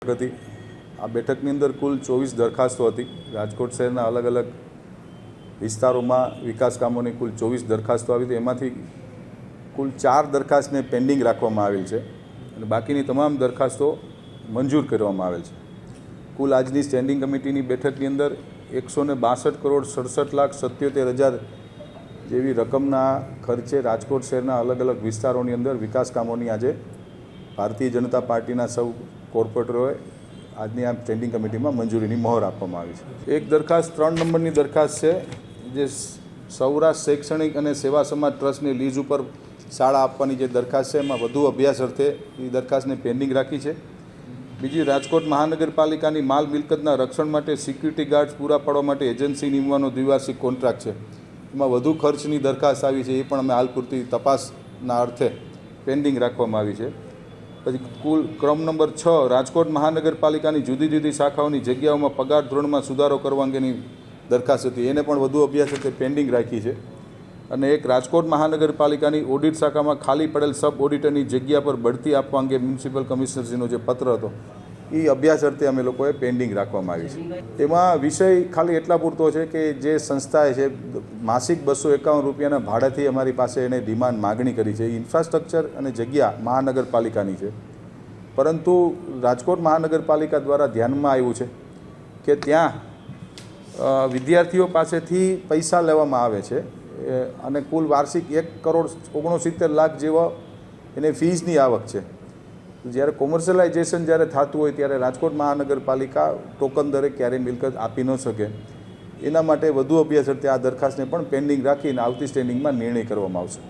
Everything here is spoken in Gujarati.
હતી આ બેઠકની અંદર કુલ 24 દરખાસ્તો હતી। રાજકોટ શહેરના અલગ અલગ વિસ્તારોમાં વિકાસ કામોની કુલ 24 દરખાસ્તો આવી હતી। એમાંથી કુલ 4 દરખાસ્તને પેન્ડિંગ રાખવામાં આવેલ છે અને બાકીની તમામ દરખાસ્તો મંજૂર કરવામાં આવેલ છે। કુલ આજની સ્ટેન્ડિંગ કમિટીની બેઠકની અંદર 162,67,77,000 જેવી રકમના ખર્ચે રાજકોટ શહેરના અલગ અલગ વિસ્તારોની અંદર વિકાસ કામોની આજે ભારતીય જનતા પાર્ટીના સૌ કોર્પોરેટરોએ આજની આ સ્ટેન્ડિંગ કમિટીમાં મંજૂરીની મહોર આપવામાં આવી છે। એક દરખાસ્ત 3 નંબરની દરખાસ્ત છે, જે સૌરાષ્ટ્ર શૈક્ષણિક અને સેવા સમાજ ટ્રસ્ટની લીઝ ઉપર શાળા આપવાની જે દરખાસ્ત છે, એમાં વધુ અભ્યાસ અર્થે એ દરખાસ્તને પેન્ડિંગ રાખી છે। બીજી, રાજકોટ મહાનગરપાલિકાની માલ મિલકતના રક્ષણ માટે સિક્યુરિટી ગાર્ડ્સ પૂરા પાડવા માટે એજન્સી નિમવાનો દ્વિવાર્ષિક કોન્ટ્રાક્ટ છે, એમાં વધુ ખર્ચની દરખાસ્ત આવી છે, એ પણ અમે હાલ પૂરતી તપાસના અર્થે પેન્ડિંગ રાખવામાં આવી છે। પછી કુલ ક્રમ નંબર 6, રાજકોટ મહાનગરપાલિકાની જુદી જુદી શાખાઓની જગ્યાઓમાં પગાર ધોરણમાં સુધારો કરવા અંગેની દરખાસ્ત હતી, એને પણ વધુ અભ્યાસ અર્થે પેન્ડિંગ રાખી છે। અને એક, રાજકોટ મહાનગરપાલિકાની ઓડિટ શાખામાં ખાલી પડેલ સબ ઓડિટરની જગ્યા પર બઢતી આપવા અંગે મ્યુનિસિપલ કમિશનરશ્રીનો જે પત્ર હતો એ અભ્યાસ અર્થે અમે લોકોએ પેન્ડિંગ રાખવામાં આવી છે। એમાં વિષય ખાલી એટલા પૂરતો છે કે જે સંસ્થાએ છે માસિક 251 રૂપિયાના ભાડાથી અમારી પાસે એને ડિમાન્ડ માગણી કરી છે, એ ઇન્ફ્રાસ્ટ્રક્ચર અને જગ્યા મહાનગરપાલિકાની છે, પરંતુ રાજકોટ મહાનગરપાલિકા દ્વારા ધ્યાનમાં આવ્યું છે કે ત્યાં વિદ્યાર્થીઓ પાસેથી પૈસા લેવામાં આવે છે અને કુલ વાર્ષિક 1,69,00,000 જેવો એને ફીઝની આવક છે। જ્યારે કોમર્શિયલાઇઝેશન જ્યારે થતું હોય ત્યારે રાજકોટ મહાનગરપાલિકા ટોકન દરે ક્યારેય મિલકત આપી ન શકે, એના માટે વધુ અભ્યાસ અર્થે આ દરખાસ્તને પણ પેન્ડિંગ રાખીને આવતી સ્ટેન્ડિંગમાં નિર્ણય કરવામાં આવશે।